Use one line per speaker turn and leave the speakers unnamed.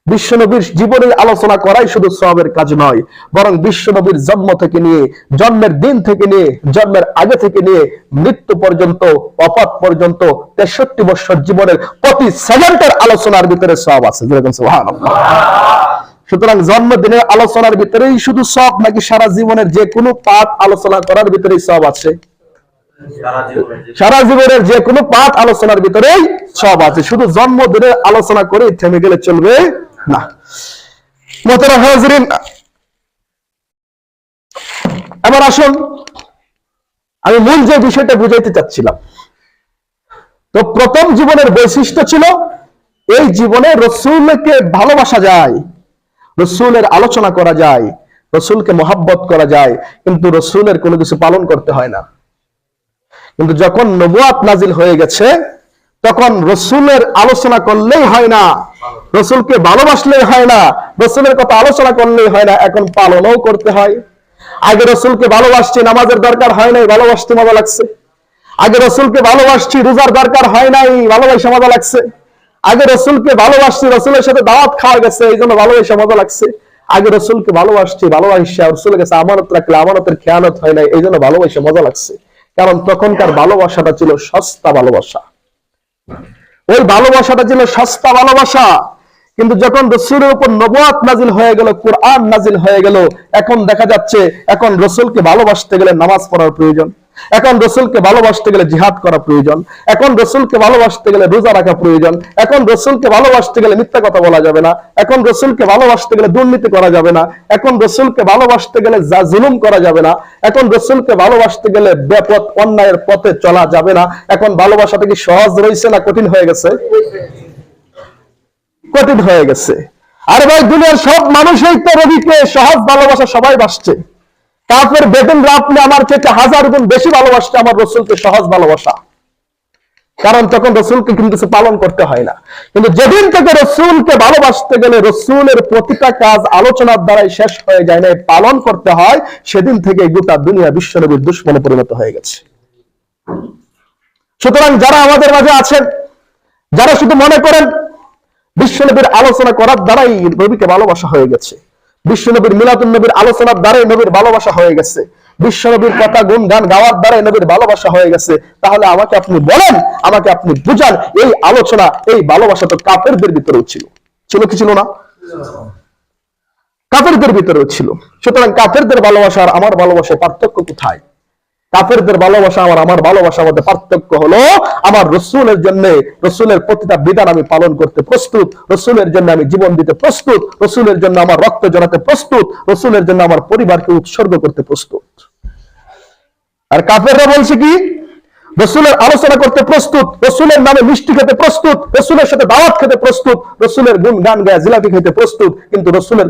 বিশ্বনবীর জীবনের আলোচনা করাই শুধু সওয়াবের কাজ নয়, বরং বিশ্বনবীর জন্ম থেকে নিয়ে, জন্মের দিন থেকে নিয়ে, জন্মের আগে থেকে নিয়ে মৃত্যু পর্যন্ত, ওফাত পর্যন্ত 63 বছর জীবনের প্রতি সেকেন্ডের আলোচনার ভিতরে সওয়াব আছে। যেরকম সুবহানাল্লাহ। সুতরাং জন্মদিনের আলোচনার ভিতরেই শুধু সওয়াব, নাকি সারা জীবনের যে কোনো পাঠ আলোচনা করার ভিতরেই সওয়াব আছে? সারা জীবনের যে কোনো পাঠ আলোচনার ভিতরেই সওয়াব আছে। শুধু জন্মদিনের আলোচনা করে থেমে গেলে চলবে না। মোহতারাম হাজিরিন, এবার আসুন আমি মূল যে বিষয়টা বুঝাইতে চাচ্ছিলাম। তো প্রথম জীবনের বৈশিষ্ট্য ছিল এই জীবনে রসূলকে ভালোবাসা যায়, রসূলের আলোচনা করা যায়, রসূলকে মহব্বত করা যায়, কিন্তু রসূলের কোনো কিছু পালন করতে হয় না। কিন্তু যখন নবুয়ত নাজিল হয়ে গেছে, তখন রসূলের আলোচনা করলেই হয় না, রসূলকে ভালোবাসলেই হয় না, রসূলের কথা আলোচনা করলেই হয় না, এখন পালনও করতে হয়। আগে রসূলকে ভালোবাসছি, নামাজের দরকার হয় নাই, ভালোবাসতে মজা লাগছে। আগে রসূলকে ভালোবাসছি, রোজার দরকার হয় নাই, ভালোবাসা মজা লাগছে। আগে রসূলকে ভালোবাসছি, রসূলের সাথে দাওয়াত খাওয়া গেছে, এই জন্য ভালোবাসা মজা লাগছে। আগে রসূলকে ভালোবাসছি, ভালোবাসা রসূলের কাছে আমানত রাখলে আমানতের খেয়ানত হয় নাই, এই জন্য ভালোবাসা মজা লাগছে। কারণ তখনকার ভালোবাসাটা ছিল সস্তা ভালোবাসা, ওই ভালোবাসাটা ছিল সস্তা ভালোবাসা। কিন্তু যখন রসূলের উপর নবুয়ত নাজিল হয়ে গেল, কোরআন নাজিল হয়ে গেল, এখন দেখা যাচ্ছে এখন রসূলকে ভালোবাসতে গেলে নামাজ পড়ার প্রয়োজন, এখন রসূলকে ভালোবাসতে গেলে জিহাদ করা প্রয়োজন, এখন রসূলকে ভালোবাসতে গেলে রোজা রাখা প্রয়োজন, এখন রসূলকে ভালোবাসতে গেলে মিথ্যা কথা বলা যাবে না, এখন রসূলকে ভালোবাসতে গেলে দুর্নীতি করা যাবে না, এখন রসূলকে ভালোবাসতে গেলে জুলুম করা যাবে না, এখন রসূলকে ভালোবাসতে গেলে বেপথ অন্যায়ের পথে চলা যাবে না। এখন ভালোবাসাটা কি সহজ রয়েছে না কঠিন হয়ে গেছে? কঠিন হয়ে গেছে। আর ভাই, দুনিয়ার সব মানুষই তো রবিকে সহজ ভালোবাসা সবাই বাসছে। কাফের বেদুনরা আপনি আমার থেকে 1000 গুণ বেশি ভালোবাসছে আমার রসূলকে সহজ ভালোবাসা, কারণ তখন রসূলকে কিন্তু পালন করতে হয় না। কিন্তু যেদিন থেকে রসূলকে ভালোবাসতে গেলে রসূলের প্রতিটা কাজ আলোচনার দ্বারাই শেষ হয়ে যায় না, পালন করতে হয়, সেদিন থেকে গোটা দুনিয়া বিশ্বনবীর দুশমনে পরিণত হয়ে গেছে। সুতরাং যারা আমাদের মাঝে আছেন, যারা শুধু মনে করেন বিশ্বনবীর আলোচনা করার দ্বারাই নবীকে ভালোবাসা হয়ে গেছে, বিশ্বনবীর মিলাদুন নবীর আলোচনার দ্বারাই নবীর ভালোবাসা হয়ে গেছে, বিশ্বনবীর কথা গুণগান গাওয়ার দ্বারাই নবীর ভালোবাসা হয়ে গেছে, তাহলে আমাকে আপনি বলেন, আমাকে আপনি বুঝান, এই আলোচনা, এই ভালোবাসা তো কাফেরদের ভিতরেও ছিল। ছিল কি ছিল না? কাফেরদের ভিতরেও ছিল। সুতরাং কাফেরদের ভালোবাসা আর আমার ভালোবাসার পার্থক্য কোথায়? কাফেরদের ভালোবাসা আর আমার ভালোবাসার মধ্যে পার্থক্য হলো, আমার রসূলের জন্য, রসূলের প্রতিটা বিধান আমি পালন করতে প্রস্তুত, রসূলের জন্য আমি জীবন দিতে প্রস্তুত, রসূলের জন্য আমার রক্ত জড়াতে প্রস্তুত, রসূলের জন্য আমার পরিবারকে উৎসর্গ করতে প্রস্তুত। আর কাফেররা বলছে কি? রসূলের আলোচনা করতে প্রস্তুত, রসূলের নামে মিষ্টি খেতে প্রস্তুত, রসূলের সাথে দাওয়াত খেতে প্রস্তুত, রসূলের গুণ গান গায়ে জিলাপি খেতে প্রস্তুত, কিন্তু রসূলের